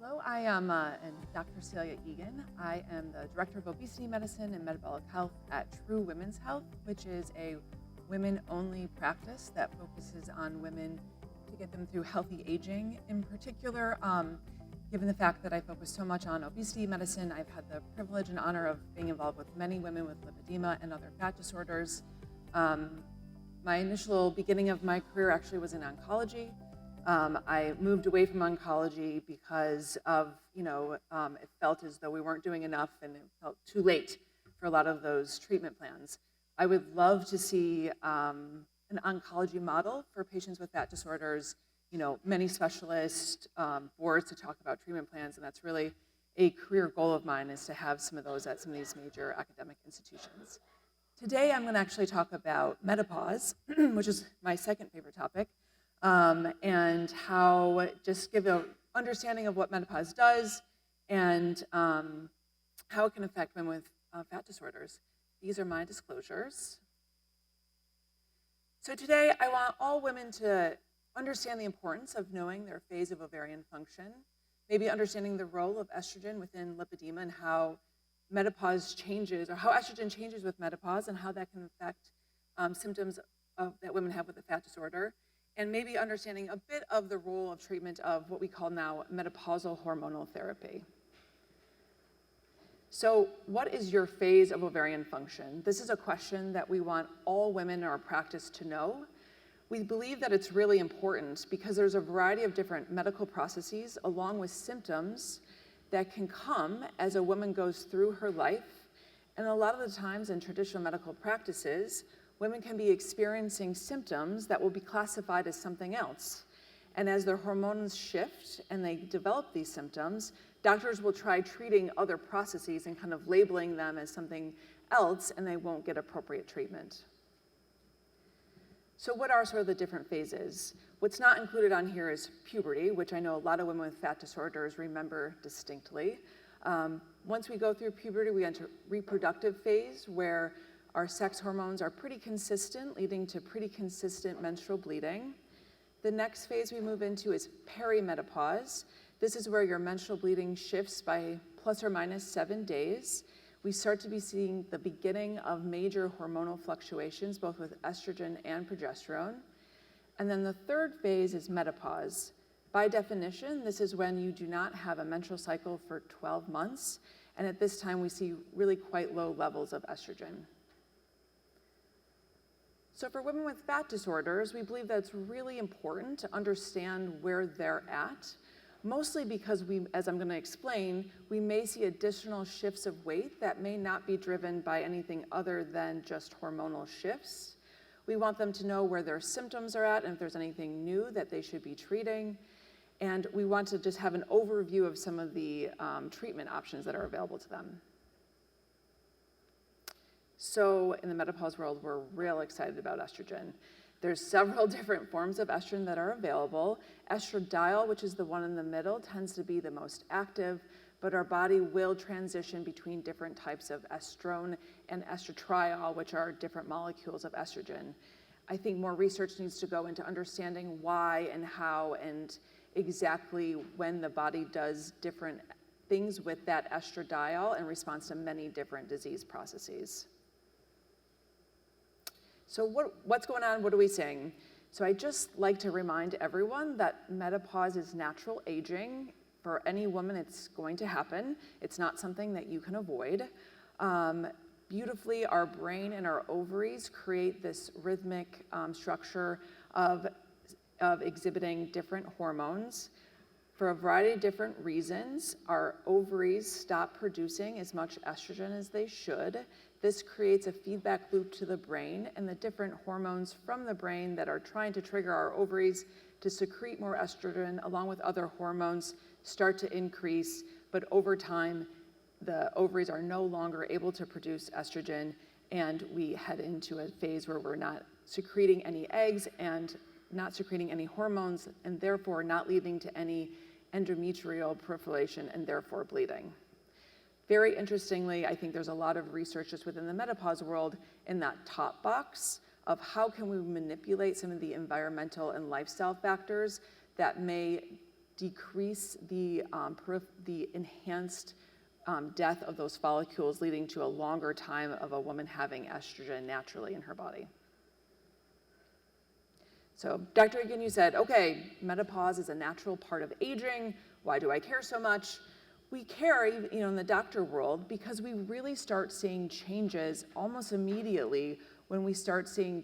Hello, I am Dr. Celia Egan. I am the Director of Obesity Medicine and Metabolic Health at True Women's Health, which is a women-only practice that focuses on women to get them through healthy aging. In particular, given the fact that I focus so much on obesity medicine, I've had the privilege and honor of being involved with many women with lipedema and other fat disorders. My initial beginning of my career actually was in oncology. I moved away from oncology because of, it felt as though we weren't doing enough and it felt too late for a lot of those treatment plans. I would love to see an oncology model for patients with fat disorders, many specialist boards to talk about treatment plans, and that's really a career goal of mine, is to have some of those at some of these major academic institutions. Today, I'm going to actually talk about menopause, which is my second favorite topic. And how just give an understanding of what menopause does and how it can affect women with fat disorders. These are my disclosures. So today I want all women to understand the importance of knowing their phase of ovarian function, maybe understanding the role of estrogen within lipedema and how menopause changes, or how estrogen changes with menopause and how that can affect symptoms that women have with a fat disorder. And maybe understanding a bit of the role of treatment of what we call now menopausal hormonal therapy. So what is your phase of ovarian function? This is a question that we want all women in our practice to know. We believe that it's really important because there's a variety of different medical processes along with symptoms that can come as a woman goes through her life. And a lot of the times in traditional medical practices, women can be experiencing symptoms that will be classified as something else. And as their hormones shift and they develop these symptoms, doctors will try treating other processes and kind of labeling them as something else, and they won't get appropriate treatment. So what are sort of the different phases? What's not included on here is puberty, which I know a lot of women with fat disorders remember distinctly. Once we go through puberty, we enter reproductive phase, where our sex hormones are pretty consistent, leading to pretty consistent menstrual bleeding. The next phase we move into is perimenopause. This is where your menstrual bleeding shifts by plus or minus 7 days. We start to be seeing the beginning of major hormonal fluctuations, both with estrogen and progesterone. And then the third phase is menopause. By definition, this is when you do not have a menstrual cycle for 12 months. And at this time, we see really quite low levels of estrogen. So for women with fat disorders, we believe that it's really important to understand where they're at, mostly because as I'm going to explain, we may see additional shifts of weight that may not be driven by anything other than just hormonal shifts. We want them to know where their symptoms are at and if there's anything new that they should be treating. And we want to just have an overview of some of the treatment options that are available to them. So in the menopause world, we're real excited about estrogen. There's several different forms of estrogen that are available. Estradiol, which is the one in the middle, tends to be the most active, but our body will transition between different types of estrone and estratriol, which are different molecules of estrogen. I think more research needs to go into understanding why and how and exactly when the body does different things with that estradiol in response to many different disease processes. So what's going on? What are we saying? So I just like to remind everyone that menopause is natural aging. For any woman, it's going to happen. It's not something that you can avoid. Beautifully, our brain and our ovaries create this rhythmic structure of exhibiting different hormones. For a variety of different reasons, our ovaries stop producing as much estrogen as they should. This creates a feedback loop to the brain, and the different hormones from the brain that are trying to trigger our ovaries to secrete more estrogen, along with other hormones, start to increase. But over time, the ovaries are no longer able to produce estrogen, and we head into a phase where we're not secreting any eggs and not secreting any hormones, and therefore not leading to any endometrial proliferation and therefore bleeding. Very interestingly, I think there's a lot of research just within the menopause world in that top box of how can we manipulate some of the environmental and lifestyle factors that may decrease the enhanced death of those follicles, leading to a longer time of a woman having estrogen naturally in her body. So Dr. Egan, you said, okay, menopause is a natural part of aging. Why do I care so much? We care, in the doctor world, because we really start seeing changes almost immediately when we start seeing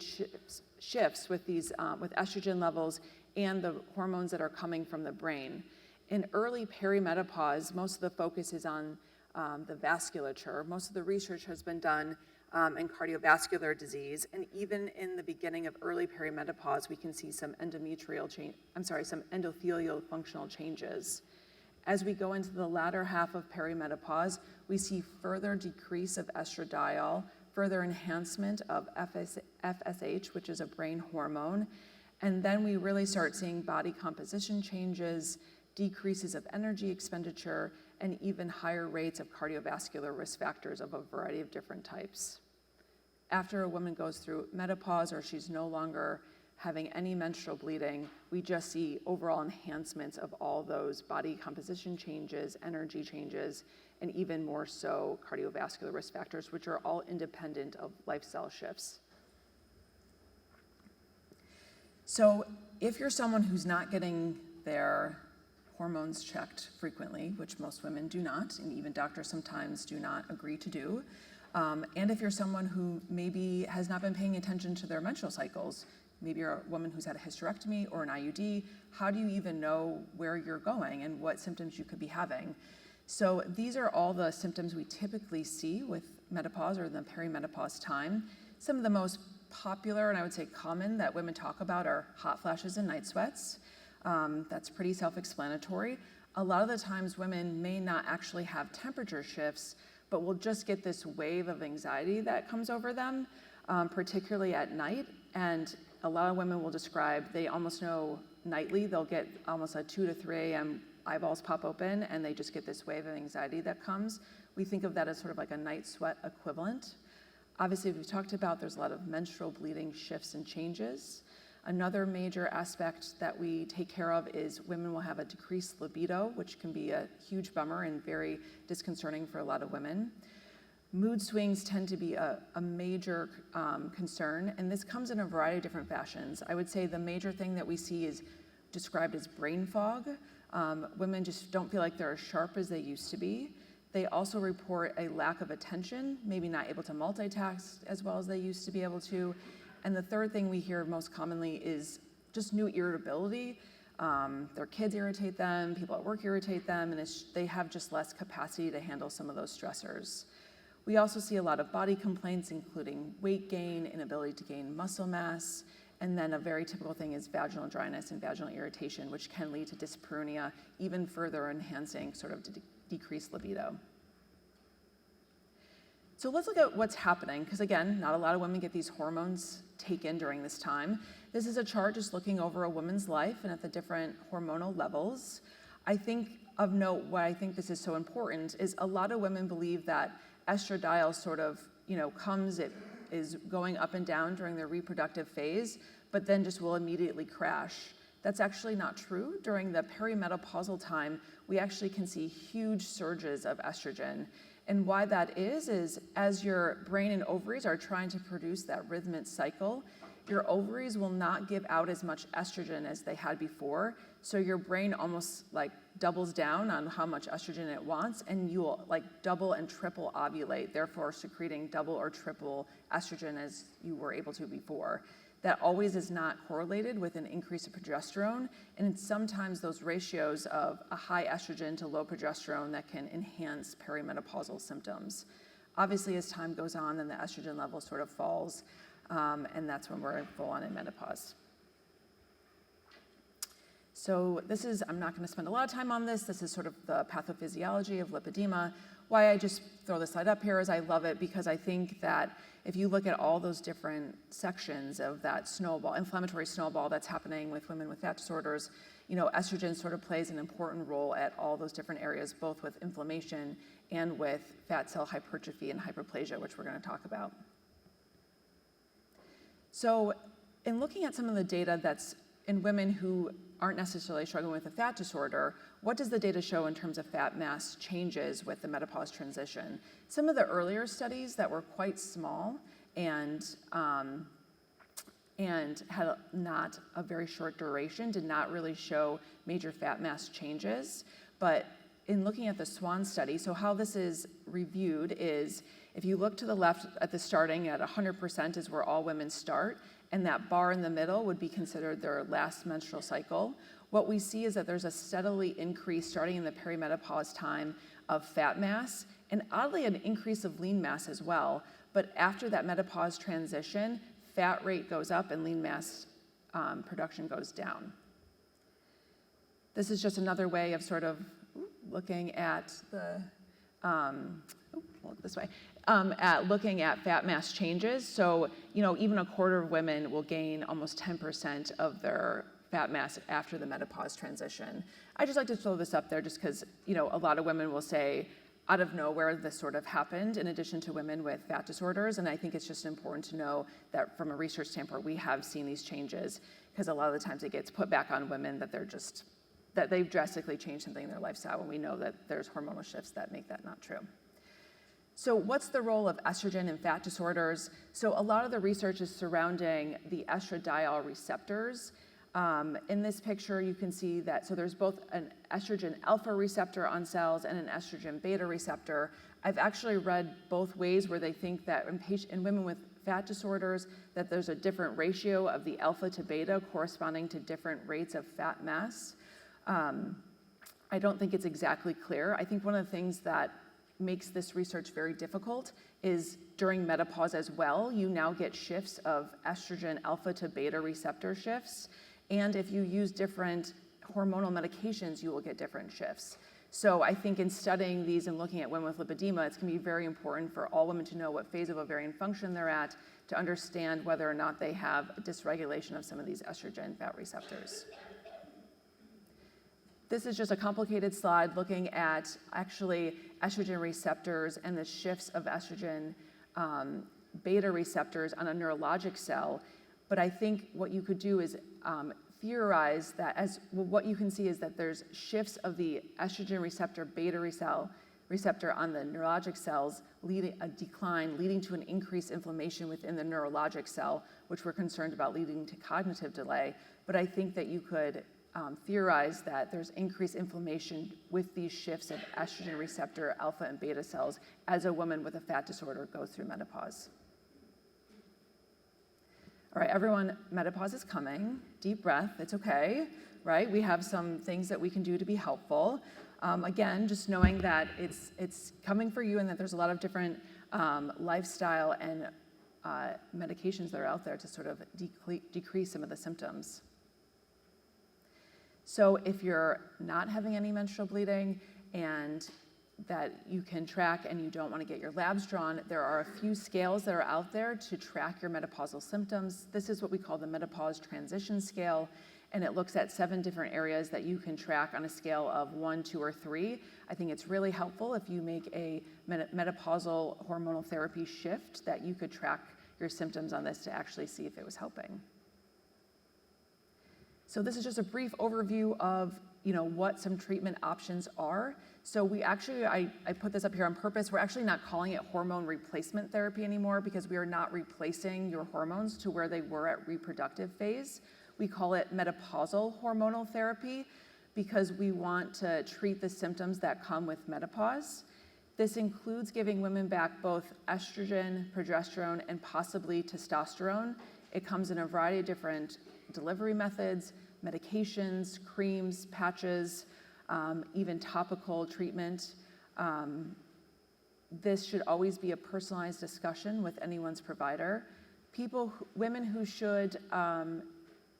shifts with these with estrogen levels and the hormones that are coming from the brain. In early perimenopause, most of the focus is on the vasculature. Most of the research has been done in cardiovascular disease, and even in the beginning of early perimenopause, we can see some some endothelial functional changes. As we go into the latter half of perimenopause, we see further decrease of estradiol, further enhancement of FSH, which is a brain hormone, and then we really start seeing body composition changes, decreases of energy expenditure, and even higher rates of cardiovascular risk factors of a variety of different types. After a woman goes through menopause or she's no longer having any menstrual bleeding, we just see overall enhancements of all those body composition changes, energy changes, and even more so cardiovascular risk factors, which are all independent of lifestyle shifts. So if you're someone who's not getting their hormones checked frequently, which most women do not, and even doctors sometimes do not agree to do, and if you're someone who maybe has not been paying attention to their menstrual cycles, maybe you're a woman who's had a hysterectomy or an IUD, how do you even know where you're going and what symptoms you could be having? So these are all the symptoms we typically see with menopause or the perimenopause time. Some of the most popular and I would say common that women talk about are hot flashes and night sweats. That's pretty self-explanatory. A lot of the times women may not actually have temperature shifts, but will just get this wave of anxiety that comes over them, particularly at night. And a lot of women will describe, they almost know nightly, they'll get almost a 2 to 3 a.m. eyeballs pop open and they just get this wave of anxiety that comes. We think of that as sort of like a night sweat equivalent. Obviously, we've talked about there's a lot of menstrual bleeding shifts and changes. Another major aspect that we take care of is women will have a decreased libido, which can be a huge bummer and very disconcerting for a lot of women. Mood swings tend to be a major concern, and this comes in a variety of different fashions. I would say the major thing that we see is described as brain fog. Women just don't feel like they're as sharp as they used to be. They also report a lack of attention, maybe not able to multitask as well as they used to be able to. And the third thing we hear most commonly is just new irritability. Their kids irritate them, people at work irritate them, and they have just less capacity to handle some of those stressors. We also see a lot of body complaints, including weight gain, inability to gain muscle mass, and then a very typical thing is vaginal dryness and vaginal irritation, which can lead to dyspareunia, even further enhancing sort of decreased libido. So let's look at what's happening, because again, not a lot of women get these hormones taken during this time. This is a chart just looking over a woman's life and at the different hormonal levels. I think of note why I think this is so important is a lot of women believe that estradiol sort of, it is going up and down during their reproductive phase, but then just will immediately crash. That's actually not true. During the perimenopausal time, we actually can see huge surges of estrogen. And why that is as your brain and ovaries are trying to produce that rhythmic cycle, your ovaries will not give out as much estrogen as they had before. So your brain almost like doubles down on how much estrogen it wants, and you will like double and triple ovulate, therefore secreting double or triple estrogen as you were able to before. That always is not correlated with an increase of progesterone, and sometimes those ratios of a high estrogen to low progesterone that can enhance perimenopausal symptoms. Obviously, as time goes on, then the estrogen level sort of falls, and that's when we're full on in menopause. So I'm not gonna spend a lot of time on this. This is sort of the pathophysiology of lipedema. Why I just throw this slide up here is I love it because I think that if you look at all those different sections of that inflammatory snowball that's happening with women with fat disorders, estrogen sort of plays an important role at all those different areas, both with inflammation and with fat cell hypertrophy and hyperplasia, which we're gonna talk about. So in looking at some of the data that's in women who aren't necessarily struggling with a fat disorder, what does the data show in terms of fat mass changes with the menopause transition? Some of the earlier studies that were quite small and had not a very short duration did not really show major fat mass changes. But in looking at the SWAN study, so how this is reviewed is, if you look to the left at the starting at 100% is where all women start, and that bar in the middle would be considered their last menstrual cycle. What we see is that there's a steadily increase starting in the perimenopause time of fat mass, and oddly an increase of lean mass as well. But after that menopause transition, fat rate goes up and lean mass production goes down. This is just another way of sort of looking at the, this way, at looking at fat mass changes. So, even a quarter of women will gain almost 10% of their fat mass after the menopause transition. I just like to throw this up there just because, a lot of women will say, out of nowhere, this sort of happened in addition to women with fat disorders. And I think it's just important to know that from a research standpoint, we have seen these changes because a lot of the times it gets put back on women that that they've drastically changed something in their lifestyle, when we know that there's hormonal shifts that make that not true. So what's the role of estrogen in fat disorders? So a lot of the research is surrounding the estradiol receptors. In this picture, you can see that, so there's both an estrogen alpha receptor on cells and an estrogen beta receptor. I've actually read both ways where they think that in women with fat disorders, that there's a different ratio of the alpha to beta corresponding to different rates of fat mass. I don't think it's exactly clear. I think one of the things that makes this research very difficult is during menopause as well, you now get shifts of estrogen alpha to beta receptor shifts. And if you use different hormonal medications, you will get different shifts. So I think in studying these and looking at women with lipedema, it's going to be very important for all women to know what phase of ovarian function they're at to understand whether or not they have a dysregulation of some of these estrogen fat receptors. This is just a complicated slide looking at actually estrogen receptors and the shifts of estrogen beta receptors on a neurologic cell. But I think what you could do is theorize that what you can see is that there's shifts of the estrogen receptor beta receptor on the neurologic cells, leading to an increased inflammation within the neurologic cell, which we're concerned about leading to cognitive delay. But I think that you could theorize that there's increased inflammation with these shifts of estrogen receptor alpha and beta cells as a woman with a fat disorder goes through menopause. All right, everyone, menopause is coming. Deep breath, it's okay, right? We have some things that we can do to be helpful. Again, just knowing that it's coming for you and that there's a lot of different lifestyle and medications that are out there to sort of decrease some of the symptoms. So if you're not having any menstrual bleeding and that you can track and you don't want to get your labs drawn, there are a few scales that are out there to track your menopausal symptoms. This is what we call the Menopause Transition Scale, and it looks at 7 different areas that you can track on a scale of 1, 2, or 3. I think it's really helpful if you make a menopausal hormonal therapy shift that you could track your symptoms on this to actually see if it was helping. So this is just a brief overview of what some treatment options are. So we actually, I put this up here on purpose, we're actually not calling it hormone replacement therapy anymore because we are not replacing your hormones to where they were at reproductive phase. We call it menopausal hormonal therapy because we want to treat the symptoms that come with menopause. This includes giving women back both estrogen, progesterone, and possibly testosterone. It comes in a variety of different delivery methods, medications, creams, patches, even topical treatment. This should always be a personalized discussion with anyone's provider. Women who should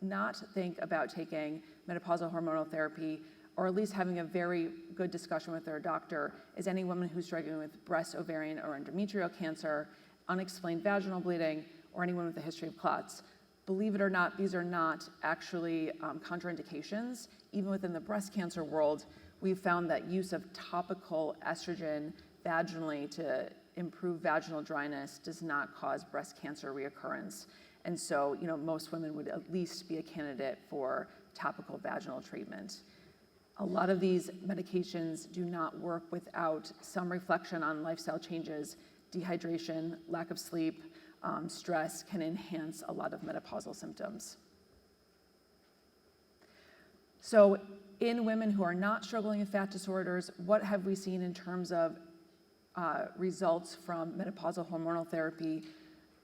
not think about taking menopausal hormonal therapy, or at least having a very good discussion with their doctor, is any woman who's struggling with breast, ovarian, or endometrial cancer, unexplained vaginal bleeding, or anyone with a history of clots. Believe it or not, these are not actually contraindications. Even within the breast cancer world, we've found that use of topical estrogen vaginally to improve vaginal dryness does not cause breast cancer reoccurrence. And so, most women would at least be a candidate for topical vaginal treatment. A lot of these medications do not work without some reflection on lifestyle changes. Dehydration, lack of sleep, stress can enhance a lot of menopausal symptoms. So in women who are not struggling with fat disorders, what have we seen in terms of results from menopausal hormonal therapy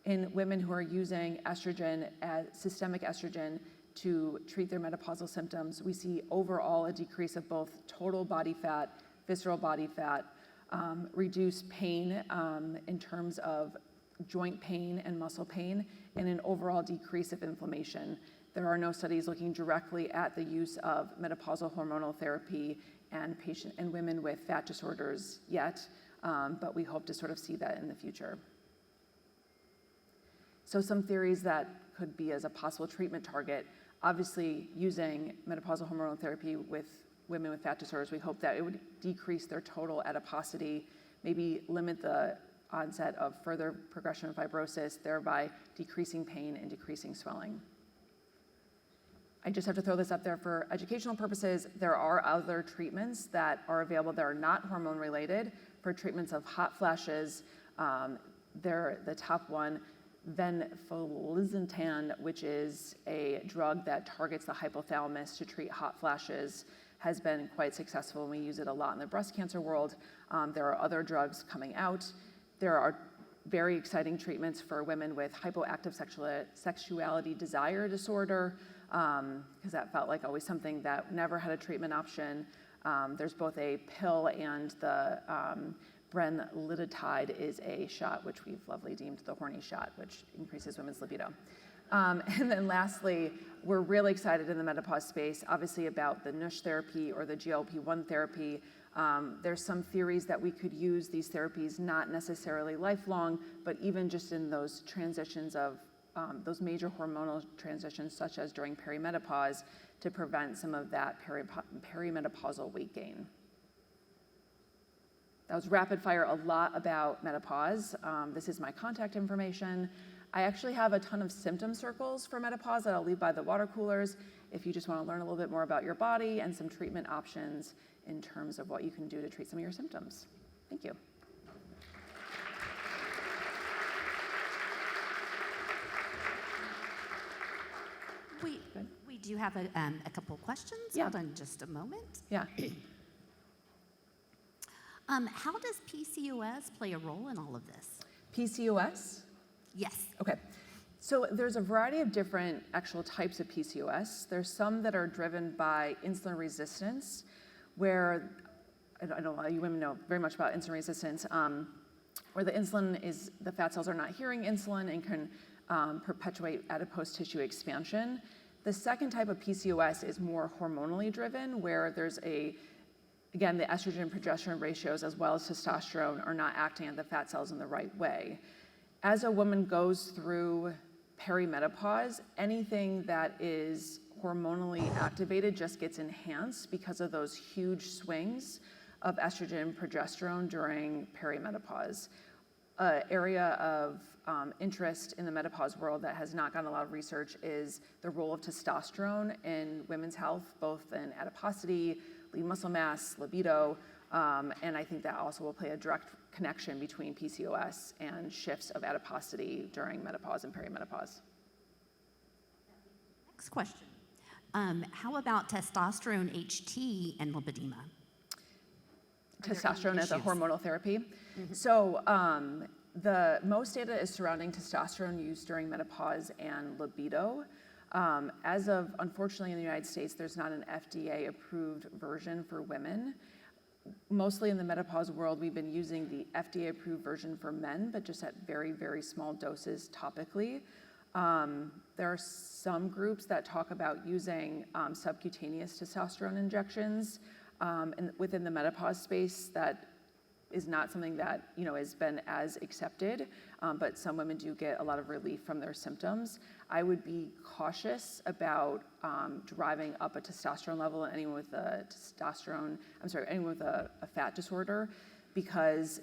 in women who are using estrogen, systemic estrogen, to treat their menopausal symptoms? We see overall a decrease of both total body fat, visceral body fat, reduced pain in terms of joint pain and muscle pain, and an overall decrease of inflammation. There are no studies looking directly at the use of menopausal hormonal therapy and women with fat disorders yet, but we hope to sort of see that in the future. So some theories that could be as a possible treatment target, obviously using menopausal hormonal therapy with women with fat disorders, we hope that it would decrease their total adiposity, maybe limit the onset of further progression of fibrosis, thereby decreasing pain and decreasing swelling. I just have to throw this up there for educational purposes. There are other treatments that are available that are not hormone related for treatments of hot flashes. They're the top one, venlafaxine, which is a drug that targets the hypothalamus to treat hot flashes, has been quite successful, and we use it a lot in the breast cancer world. There are other drugs coming out. There are very exciting treatments for women with hypoactive sexuality desire disorder, because that felt like always something that never had a treatment option. There's both a pill and the brenlitide is a shot, which we've lovely deemed the horny shot, which increases women's libido. And then lastly, we're really excited in the menopause space, obviously, about the NUSH therapy or the GLP-1 therapy. There's some theories that we could use these therapies not necessarily lifelong, but even just in those transitions of those major hormonal transitions, such as during perimenopause, to prevent some of that perimenopausal weight gain. That was rapid fire, a lot about menopause. This is my contact information. I actually have a ton of symptom circles for menopause that I'll leave by the water coolers if you just want to learn a little bit more about your body and some treatment options in terms of what you can do to treat some of your symptoms. Thank you. We do have a couple questions. Yeah. Hold on just a moment. Yeah. How does PCOS play a role in all of this? PCOS? Yes. Okay. So there's a variety of different actual types of PCOS. There's some that are driven by insulin resistance, where, I don't know, you women know very much about insulin resistance, where the fat cells are not hearing insulin and can perpetuate adipose tissue expansion. The second type of PCOS is more hormonally driven, where there's again, the estrogen progesterone ratios as well as testosterone are not acting on the fat cells in the right way. As a woman goes through perimenopause, anything that is hormonally activated just gets enhanced because of those huge swings of estrogen and progesterone during perimenopause. An area of interest in the menopause world that has not gotten a lot of research is the role of testosterone in women's health, both in adiposity, lean muscle mass, libido, and I think that also will play a direct connection between PCOS and shifts of adiposity during menopause and perimenopause. Next question. How about testosterone HT and lipedema? Testosterone as a hormonal therapy. Mm-hmm. So the most data is surrounding testosterone use during menopause and libido. As of, unfortunately, in the United States, there's not an FDA-approved version for women. Mostly in the menopause world, we've been using the FDA-approved version for men, but just at very, very small doses topically. There are some groups that talk about using subcutaneous testosterone injections within the menopause space. That is not something that has been as accepted, but some women do get a lot of relief from their symptoms. I would be cautious about driving up a testosterone level in anyone with a fat disorder, because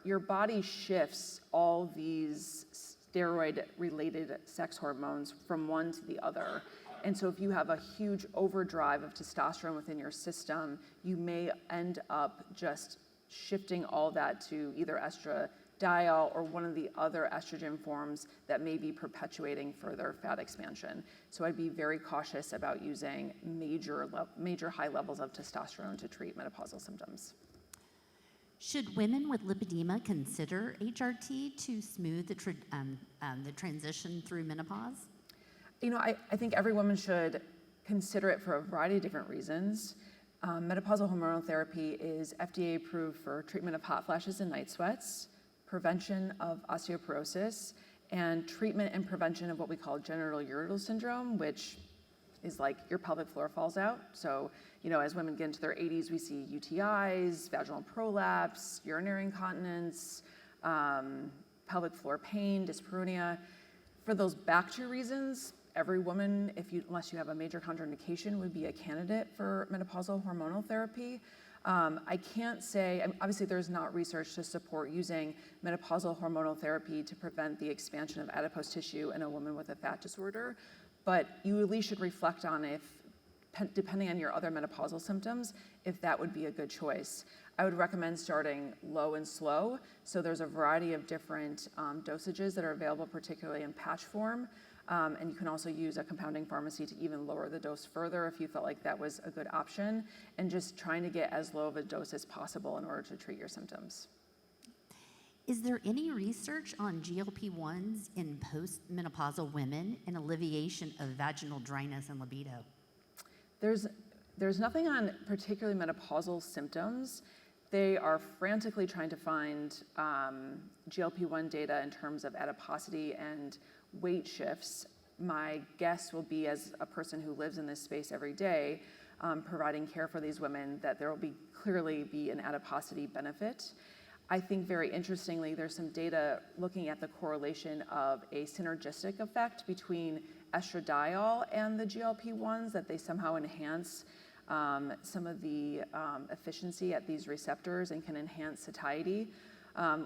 your body shifts all these steroid-related sex hormones from one to the other. And so if you have a huge overdrive of testosterone within your system, you may end up just shifting all that to either estradiol or one of the other estrogen forms that may be perpetuating further fat expansion. So I'd be very cautious about using major high levels of testosterone to treat menopausal symptoms. Should women with lipedema consider HRT to smooth the transition through menopause? You know, I think every woman should consider it for a variety of different reasons. Menopausal hormonal therapy is FDA approved for treatment of hot flashes and night sweats, prevention of osteoporosis, and treatment and prevention of what we call genital urinary syndrome, which is like your pelvic floor falls out. So, you know, as women get into their 80s, we see UTIs, vaginal prolapse, urinary incontinence, pelvic floor pain, dyspareunia. For those back two reasons, every woman, unless you have a major contraindication, would be a candidate for menopausal hormonal therapy. I can't say, obviously there's not research to support using menopausal hormonal therapy to prevent the expansion of adipose tissue in a woman with a fat disorder, but you at least should reflect on if, depending on your other menopausal symptoms, if that would be a good choice. I would recommend starting low and slow. So there's a variety of different dosages that are available, particularly in patch form. And you can also use a compounding pharmacy to even lower the dose further if you felt like that was a good option, and just trying to get as low of a dose as possible in order to treat your symptoms. Is there any research on GLP-1s in postmenopausal women and alleviation of vaginal dryness and libido? There's nothing on particularly menopausal symptoms. They are frantically trying to find GLP-1 data in terms of adiposity and weight shifts. My guess will be, as a person who lives in this space every day, providing care for these women, that there will clearly be an adiposity benefit. I think very interestingly, there's some data looking at the correlation of a synergistic effect between estradiol and the GLP-1s, that they somehow enhance some of the efficiency at these receptors and can enhance satiety,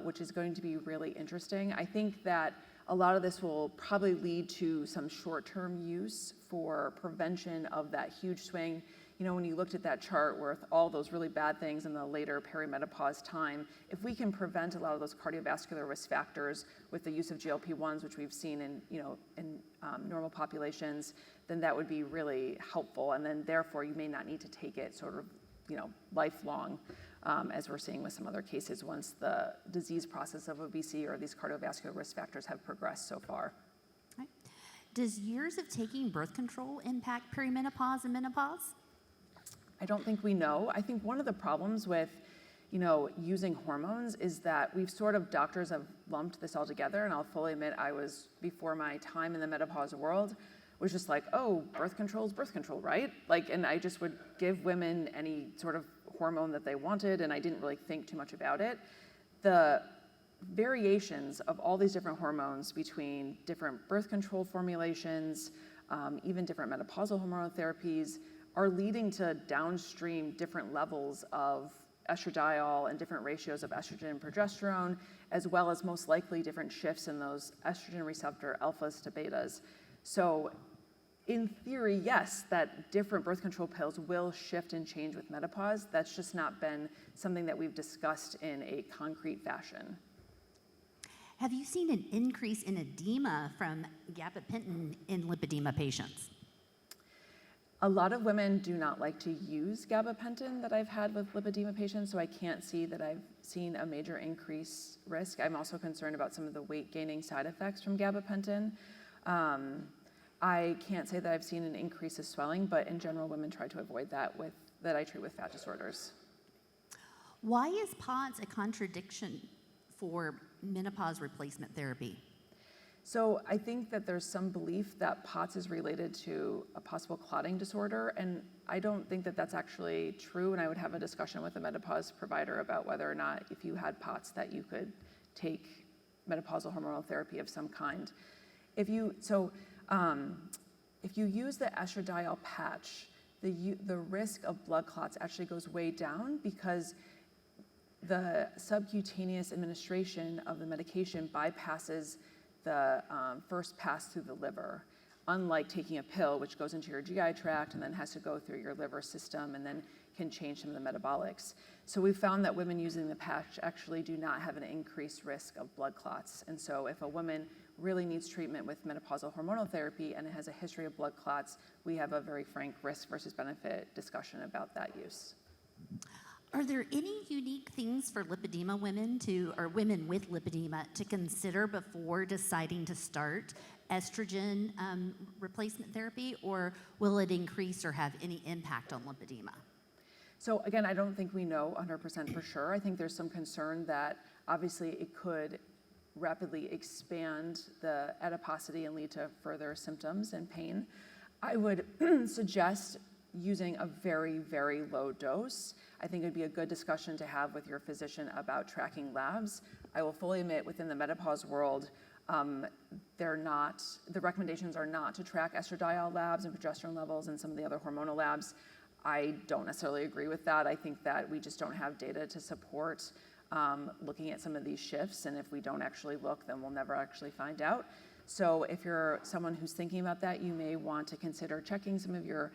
which is going to be really interesting. I think that a lot of this will probably lead to some short-term use for prevention of that huge swing. You know, when you looked at that chart with all those really bad things in the later perimenopause time, if we can prevent a lot of those cardiovascular risk factors with the use of GLP-1s, which we've seen in normal populations, then that would be really helpful. And then therefore you may not need to take it sort of, lifelong, as we're seeing with some other cases once the disease process of obesity or these cardiovascular risk factors have progressed so far. Right. Does years of taking birth control impact perimenopause and menopause? I don't think we know. I think one of the problems with, using hormones is that doctors have lumped this all together, and I'll fully admit I was, before my time in the menopause world, was just like, oh, birth control is birth control, right? And I just would give women any sort of hormone that they wanted, and I didn't really think too much about it. The variations of all these different hormones between different birth control formulations, even different menopausal hormonal therapies, are leading to downstream different levels of estradiol and different ratios of estrogen and progesterone, as well as most likely different shifts in those estrogen receptor alphas to betas. So in theory, yes, that different birth control pills will shift and change with menopause. That's just not been something that we've discussed in a concrete fashion. Have you seen an increase in edema from gabapentin in lipedema patients? A lot of women do not like to use gabapentin that I've had with lipedema patients, so I can't see that I've seen a major increase risk. I'm also concerned about some of the weight gaining side effects from gabapentin. I can't say that I've seen an increase of swelling, but in general, women try to avoid that I treat with fat disorders. Why is POTS a contradiction for menopause replacement therapy? So I think that there's some belief that POTS is related to a possible clotting disorder, and I don't think that that's actually true, and I would have a discussion with a menopause provider about whether or not, if you had POTS, that you could take menopausal hormonal therapy of some kind. If you use the estradiol patch, the risk of blood clots actually goes way down because the subcutaneous administration of the medication bypasses the first pass through the liver. unlike taking a pill, which goes into your GI tract and then has to go through your liver system and then can change some of the metabolics. So we found that women using the patch actually do not have an increased risk of blood clots. And so if a woman really needs treatment with menopausal hormonal therapy and it has a history of blood clots, we have a very frank risk versus benefit discussion about that use. Are there any unique things for lipedema women or women with lipedema to consider before deciding to start estrogen replacement therapy, or will it increase or have any impact on lipedema? So again, I don't think we know 100% for sure. I think there's some concern that obviously it could rapidly expand the adiposity and lead to further symptoms and pain. I would suggest using a very, very low dose. I think it would be a good discussion to have with your physician about tracking labs. I will fully admit within the menopause world, the recommendations are not to track estradiol labs and progesterone levels and some of the other hormonal labs. I don't necessarily agree with that. I think that we just don't have data to support looking at some of these shifts, and if we don't actually look, then we'll never actually find out. So if you're someone who's thinking about that, you may want to consider checking some of your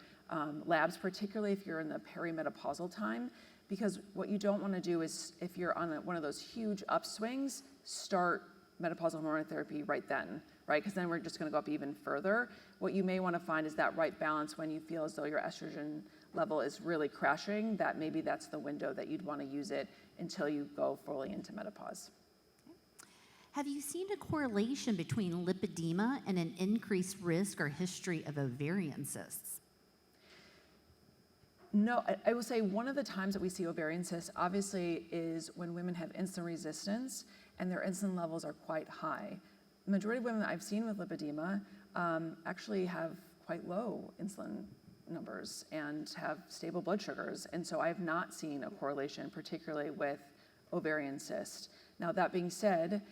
labs, particularly if you're in the perimenopausal time, because what you don't want to do is, if you're on one of those huge upswings, start menopausal hormone therapy right then, right? Because then we're just going to go up even further. What you may want to find is that right balance when you feel as though your estrogen level is really crashing, that maybe that's the window that you'd want to use it until you go fully into menopause. Have you seen a correlation between lipedema and an increased risk or history of ovarian cysts? No, I will say one of the times that we see ovarian cysts obviously is when women have insulin resistance and their insulin levels are quite high. The majority of women I've seen with lipedema actually have quite low insulin numbers and have stable blood sugars. And so I have not seen a correlation, particularly with ovarian cyst. Now, that being said,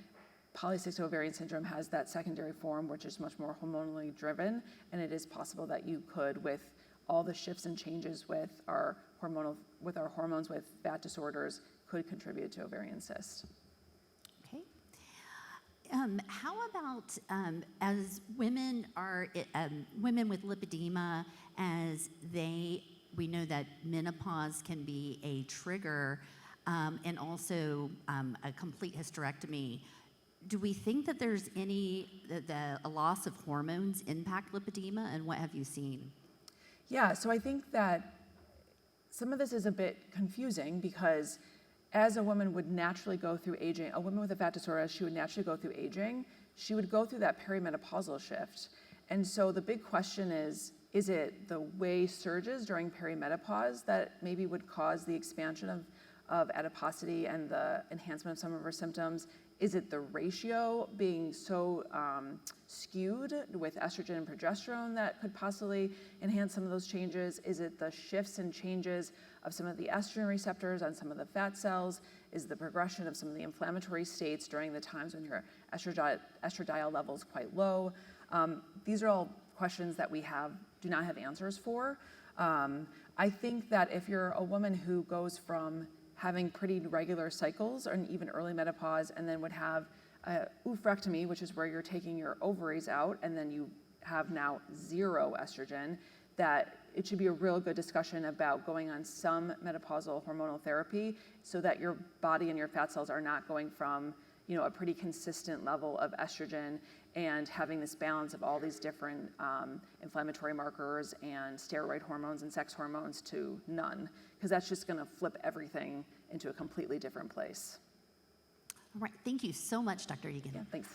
polycystic ovarian syndrome has that secondary form, which is much more hormonally driven, and it is possible that you could, with all the shifts and changes with our hormones, with fat disorders, could contribute to ovarian cyst. Okay. How about as women with lipedema, we know that menopause can be a trigger, and also a complete hysterectomy. Do we think that there's a loss of hormones impact lipedema, and what have you seen? Yeah, so I think that some of this is a bit confusing because as a woman would naturally go through aging, a woman with a fat disorder, as she would naturally go through aging, she would go through that perimenopausal shift. And so the big question is it the way surges during perimenopause that maybe would cause the expansion of adiposity and the enhancement of some of her symptoms? Is it the ratio being so skewed with estrogen and progesterone that could possibly enhance some of those changes? Is it the shifts and changes of some of the estrogen receptors on some of the fat cells? Is the progression of some of the inflammatory states during the times when your estradiol level is quite low? These are all questions that we do not have answers for. I think that if you're a woman who goes from having pretty regular cycles or even early menopause and then would have a oophorectomy, which is where you're taking your ovaries out and then you have now zero estrogen, that it should be a real good discussion about going on some menopausal hormonal therapy so that your body and your fat cells are not going from a pretty consistent level of estrogen and having this balance of all these different inflammatory markers and steroid hormones and sex hormones to none, because that's just going to flip everything into a completely different place. All right, thank you so much, Dr. Egan. Yeah, thanks.